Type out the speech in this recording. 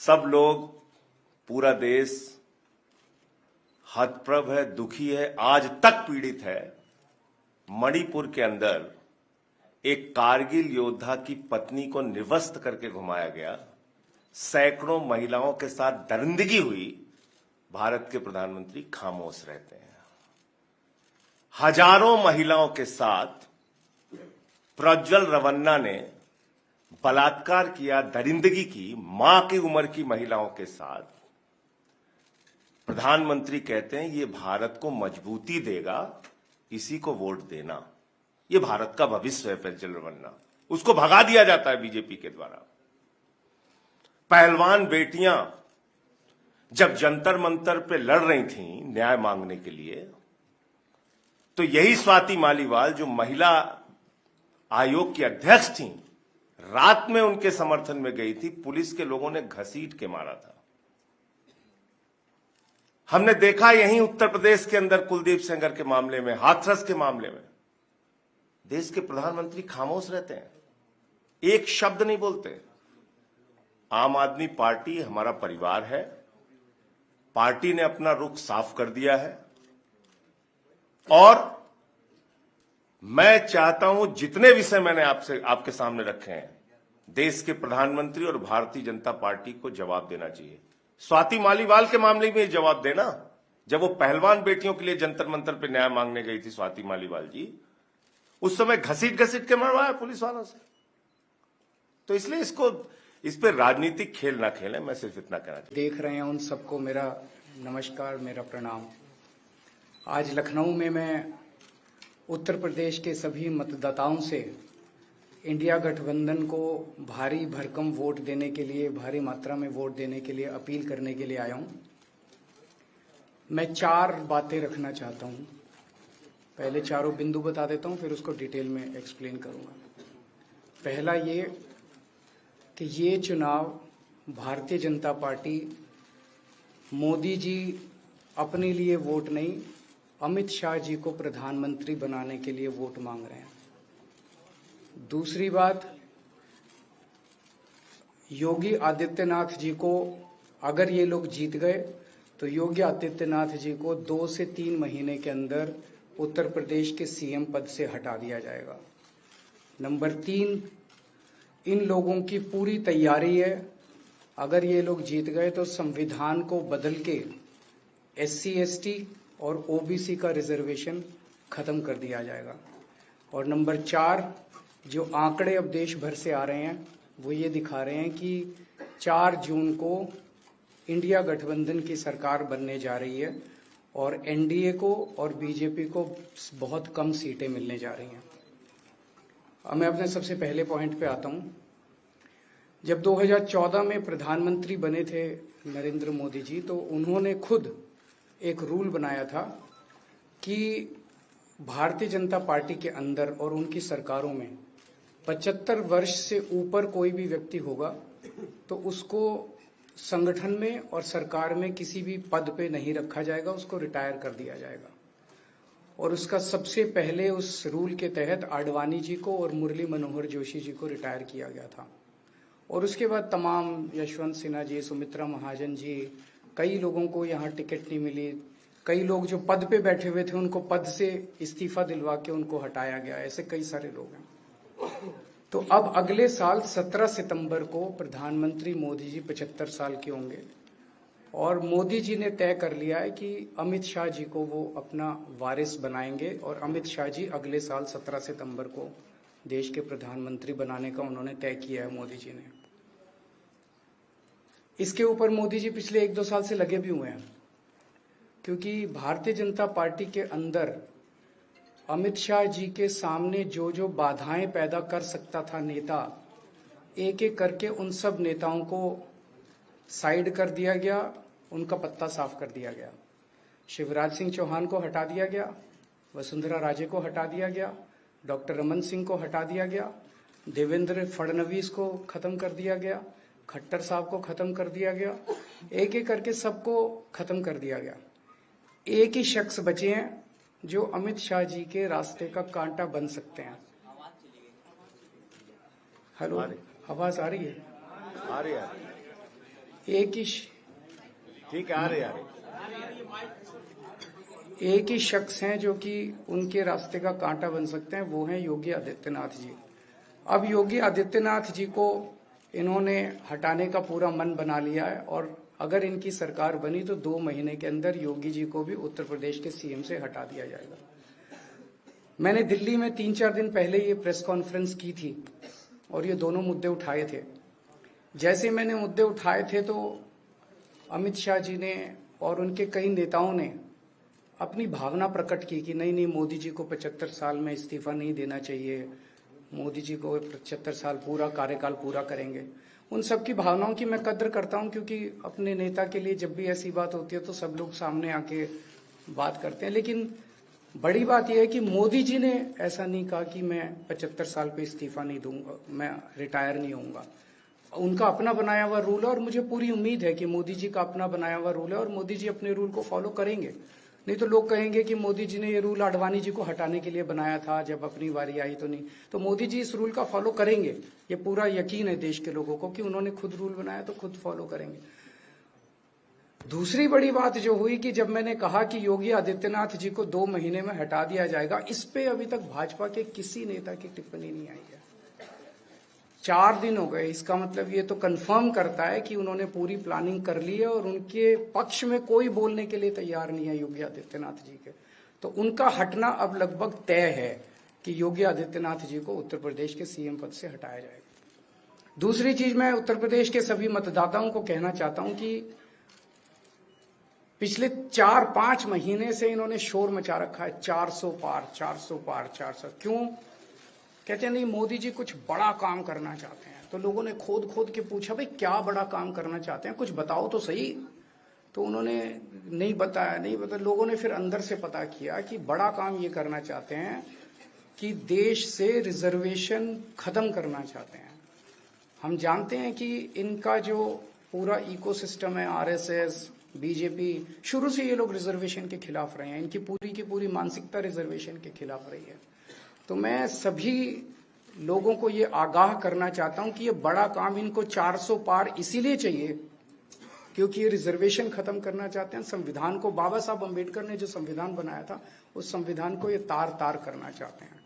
सब लोग, पूरा देश हतप्रभ है, दुखी है, आज तक पीड़ित है। मणिपुर के अंदर एक कारगिल योद्धा की पत्नी को निवस्त करके घुमाया गया, सैकड़ों महिलाओं के साथ दरिंदगी हुई, भारत के प्रधानमंत्री खामोश रहते हैं। हजारों महिलाओं के साथ प्रज्वल रवन्ना ने बलात्कार किया, दरिंदगी की, मां की उम्र की महिलाओं के साथ। प्रधानमंत्री कहते हैं ये भारत को मजबूती देगा, इसी को वोट देना। ये भारत का भविष्य है प्रज्वल रवन्ना, उसको भगा दिया जाता है बीजेपी के द्वारा। पहलवान बेटियां जब जंतर मंतर पे लड़ रही थीं न्याय मांगने के लिए, तो यही स्वाति मालीवाल जो महिला आयोग की अध्यक्ष थीं, रात में उनके समर्थन में गई थी, पुलिस के लोगों ने घसीट के मारा था। हमने देखा यहीं उत्तर प्रदेश के अंदर कुलदीप सेंगर के मामले में, हाथरस के मामले में, देश के प्रधानमंत्री खामोश रहते हैं, एक शब्द नहीं बोलते। आम आदमी पार्टी हमारा परिवार है, पार्टी ने अपना रुख साफ कर दिया है और मैं चाहता हूं जितने विषय मैंने आपके सामने रखे हैं, देश के प्रधानमंत्री और भारतीय जनता पार्टी को जवाब देना चाहिए। स्वाति मालीवाल के मामले में जवाब देना, जब वो पहलवान बेटियों के लिए जंतर मंतर पे न्याय मांगने गई थी स्वाति मालीवाल जी, उस समय घसीट घसीट के मरवाया पुलिस वालों से। तो इसलिए इस पे राजनीतिक खेल ना खेलें, मैं सिर्फ इतना कहना चाहता हूं। देख रहे हैं उन सबको मेरा नमस्कार, मेरा प्रणाम। आज लखनऊ में मैं उत्तर प्रदेश के सभी मतदाताओं से इंडिया गठबंधन को भारी भरकम वोट देने के लिए, भारी मात्रा में वोट देने के लिए अपील करने के लिए आया हूं। मैं 4 बातें रखना चाहता हूं। पहले चारों बिंदु बता देता हूं, फिर उसको डिटेल में एक्सप्लेन करूंगा। पहला ये कि ये चुनाव भारतीय जनता पार्टी, मोदी जी अपने लिए वोट नहीं, अमित शाह जी को प्रधानमंत्री बनाने के लिए वोट मांग रहे हैं। दूसरी बात, योगी आदित्यनाथ जी को अगर ये लोग जीत गए तो योगी आदित्यनाथ जी को 2 से 3 महीने के अंदर उत्तर प्रदेश के सीएम पद से हटा दिया जाएगा। नंबर 3, इन लोगों की पूरी तैयारी है, अगर ये लोग जीत गए तो संविधान को बदल के SC ST और OBC का रिजर्वेशन खत्म कर दिया जाएगा। और नंबर 4, जो आंकड़े अब देश भर से आ रहे हैं वो ये दिखा रहे हैं कि 4 जून को इंडिया गठबंधन की सरकार बनने जा रही है और NDA को और बीजेपी को बहुत कम सीटें मिलने जा रही हैं। अब मैं अपने सबसे पहले पॉइंट पे आता हूं। जब 2014 में प्रधानमंत्री बने थे नरेंद्र मोदी जी, तो उन्होंने खुद एक रूल बनाया था कि भारतीय जनता पार्टी के अंदर और उनकी सरकारों में 75 वर्ष से ऊपर कोई भी व्यक्ति होगा तो उसको संगठन में और सरकार में किसी भी पद पे नहीं रखा जाएगा, उसको रिटायर कर दिया जाएगा। और उसका सबसे पहले उस रूल के तहत आडवाणी जी को और मुरली मनोहर जोशी जी को रिटायर किया गया था। और उसके बाद तमाम यशवंत सिन्हा जी, सुमित्रा महाजन जी, कई लोगों को यहाँ टिकट नहीं मिली, कई लोग जो पद पे बैठे हुए थे उनको पद से इस्तीफा दिलवा के उनको हटाया गया, ऐसे कई सारे लोग हैं। तो अब अगले साल 17 सितंबर को प्रधानमंत्री मोदी जी 75 साल के होंगे और मोदी जी ने तय कर लिया है कि अमित शाह जी को वो अपना वारिस बनाएंगे और अमित शाह जी अगले साल 17 सितंबर को देश के प्रधानमंत्री बनाने का उन्होंने तय किया है मोदी जी ने। इसके ऊपर मोदी जी पिछले 1-2 साल से लगे भी हुए हैं, क्योंकि भारतीय जनता पार्टी के अंदर अमित शाह जी के सामने जो जो बाधाएं पैदा कर सकता था नेता, एक एक करके उन सब नेताओं को साइड कर दिया गया, उनका पत्ता साफ कर दिया गया। शिवराज सिंह चौहान को हटा दिया गया, वसुंधरा राजे को हटा दिया गया, डॉक्टर रमन सिंह को हटा दिया गया, देवेंद्र फडणवीस को खत्म कर दिया गया, खट्टर साहब को खत्म कर दिया गया, एक एक करके सबको खत्म कर दिया गया। एक ही शख्स बचे हैं जो अमित शाह जी के रास्ते का कांटा बन सकते हैं। हेलो, आवाज आ रही है? आ रही है। ठीक है, आ रहे एक ही शख्स हैं जो कि उनके रास्ते का कांटा बन सकते हैं, वो हैं योगी आदित्यनाथ जी। अब योगी आदित्यनाथ जी को इन्होंने हटाने का पूरा मन बना लिया है और अगर इनकी सरकार बनी तो 2 महीने के अंदर योगी जी को भी उत्तर प्रदेश के सीएम से हटा दिया जाएगा। मैंने दिल्ली में 3-4 दिन पहले ये प्रेस कॉन्फ्रेंस की थी और ये दोनों मुद्दे उठाए थे। जैसे मैंने मुद्दे उठाए थे तो अमित शाह जी ने और उनके कई नेताओं ने अपनी भावना प्रकट की कि नहीं मोदी जी को 75 साल में इस्तीफा नहीं देना चाहिए, मोदी जी को 75 साल पूरा कार्यकाल पूरा करेंगे। उन सब की भावनाओं की मैं कद्र करता हूं, क्योंकि अपने नेता के लिए जब भी ऐसी बात होती है तो सब लोग सामने आके बात करते हैं। लेकिन बड़ी बात यह है कि मोदी जी ने ऐसा नहीं कहा कि मैं 75 साल पे इस्तीफा नहीं दूंगा, मैं रिटायर नहीं होऊंगा। उनका अपना बनाया हुआ रूल है और मुझे पूरी उम्मीद है कि मोदी जी का अपना बनाया हुआ रूल है और मोदी जी अपने रूल को फॉलो करेंगे। नहीं तो लोग कहेंगे कि मोदी जी ने ये रूल आडवाणी जी को हटाने के लिए बनाया था, जब अपनी बारी आई तो नहीं। तो मोदी जी इस रूल का फॉलो करेंगे, ये पूरा यकीन है देश के लोगों को कि उन्होंने खुद रूल बनाया तो खुद फॉलो करेंगे। दूसरी बड़ी बात जो हुई कि जब मैंने कहा कि योगी आदित्यनाथ जी को 2 महीने में हटा दिया जाएगा, इस पे अभी तक भाजपा के किसी नेता की टिप्पणी नहीं आई है। 4 दिन हो गए, इसका मतलब ये तो कंफर्म करता है कि उन्होंने पूरी प्लानिंग कर ली है और उनके पक्ष में कोई बोलने के लिए तैयार नहीं है योगी आदित्यनाथ जी के। तो उनका हटना अब लगभग तय है कि योगी आदित्यनाथ जी को उत्तर प्रदेश के सीएम पद से हटाया जाएगा। दूसरी चीज, मैं उत्तर प्रदेश के सभी मतदाताओं को कहना चाहता हूं कि पिछले 4-5 महीने से इन्होंने शोर मचा रखा है 400 पार 400 पार 400। क्यों? कहते हैं नहीं मोदी जी कुछ बड़ा काम करना चाहते हैं। तो लोगों ने खोद के पूछा, भाई क्या बड़ा काम करना चाहते हैं, कुछ बताओ तो सही। तो उन्होंने नहीं बताया। लोगों ने फिर अंदर से पता किया कि बड़ा काम ये करना चाहते हैं कि देश से रिजर्वेशन खत्म करना चाहते हैं। हम जानते हैं कि इनका जो पूरा इकोसिस्टम है, आरएसएस, बीजेपी, शुरू से ये लोग रिजर्वेशन के खिलाफ रहे हैं। इनकी पूरी की पूरी मानसिकता रिजर्वेशन के खिलाफ रही है। तो मैं सभी लोगों को ये आगाह करना चाहता हूं कि ये बड़ा काम इनको 400 पार इसीलिए चाहिए क्योंकि ये रिजर्वेशन खत्म करना चाहते हैं। संविधान को, बाबा साहब अम्बेडकर ने जो संविधान बनाया था, उस संविधान को ये तार तार करना चाहते हैं।